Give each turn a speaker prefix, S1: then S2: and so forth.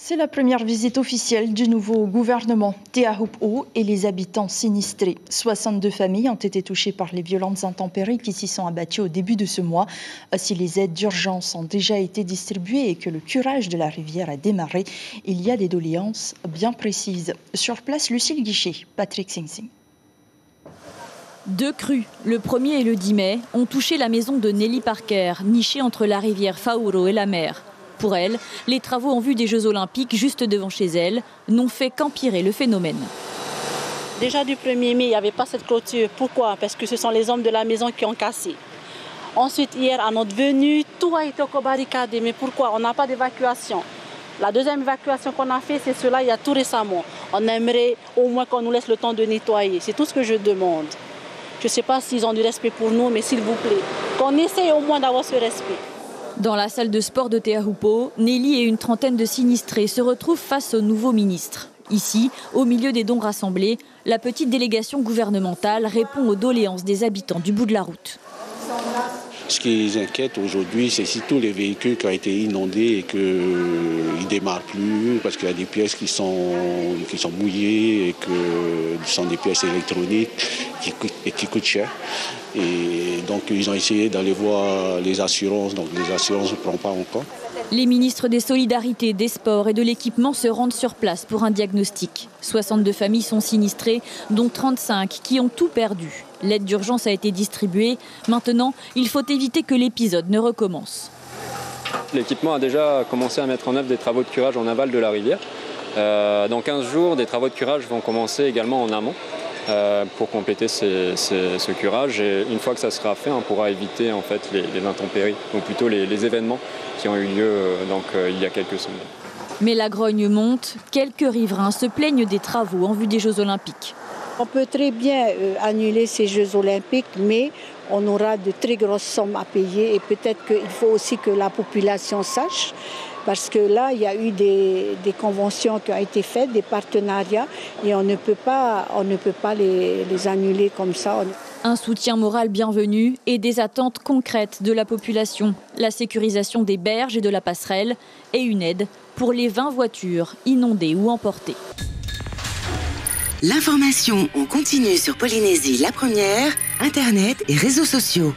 S1: C'est la première visite officielle du nouveau gouvernement Teahupo'o et les habitants sinistrés. 62 familles ont été touchées par les violentes intempéries qui s'y sont abattues au début de ce mois. Si les aides d'urgence ont déjà été distribuées et que le curage de la rivière a démarré, il y a des doléances bien précises. Sur place, Lucille Guichet, Patrick Sing-Sing.
S2: Deux crues, le 1er et le 10 mai, ont touché la maison de Nelly Parker, nichée entre la rivière Fauro et la mer. Pour elle, les travaux en vue des Jeux Olympiques, juste devant chez elle, n'ont fait qu'empirer le phénomène.
S3: Déjà du 1er mai, il n'y avait pas cette clôture. Pourquoi? Parce que ce sont les hommes de la maison qui ont cassé. Ensuite, hier, à notre venue, tout a été barricadé. Mais pourquoi? On n'a pas d'évacuation. La deuxième évacuation qu'on a fait, c'est cela il y a tout récemment. On aimerait au moins qu'on nous laisse le temps de nettoyer. C'est tout ce que je demande. Je ne sais pas s'ils ont du respect pour nous, mais s'il vous plaît, qu'on essaye au moins d'avoir ce respect.
S2: Dans la salle de sport de Teahupo'o, Nelly et une trentaine de sinistrés se retrouvent face au nouveau ministre. Ici, au milieu des dons rassemblés, la petite délégation gouvernementale répond aux doléances des habitants du bout de la route.
S4: Ce qui les inquiète aujourd'hui, c'est si tous les véhicules qui ont été inondés et qu'ils ne démarrent plus, parce qu'il y a des pièces qui sont mouillées et que ce sont des pièces électroniques qui coûtent cher. Et donc ils ont essayé d'aller voir les assurances, donc les assurances ne prennent pas encore.
S2: Les ministres des Solidarités, des Sports et de l'Équipement se rendent sur place pour un diagnostic. 62 familles sont sinistrées, dont 35 qui ont tout perdu. L'aide d'urgence a été distribuée. Maintenant, il faut éviter que l'épisode ne recommence.
S5: L'équipement a déjà commencé à mettre en œuvre des travaux de curage en aval de la rivière. Dans 15 jours, des travaux de curage vont commencer également en amont pour compléter ce curage. Et une fois que ça sera fait, on pourra éviter en fait, les intempéries, ou plutôt les événements qui ont eu lieu il y a quelques semaines.
S2: Mais la grogne monte. Quelques riverains se plaignent des travaux en vue des Jeux Olympiques.
S6: On peut très bien annuler ces Jeux Olympiques, mais on aura de très grosses sommes à payer et peut-être qu'il faut aussi que la population sache, parce que là, il y a eu des conventions qui ont été faites, des partenariats, et on ne peut pas les annuler comme ça.
S2: Un soutien moral bienvenu et des attentes concrètes de la population. La sécurisation des berges et de la passerelle et une aide pour les 20 voitures inondées ou emportées.
S7: L'information en continu sur Polynésie la première, Internet et réseaux sociaux.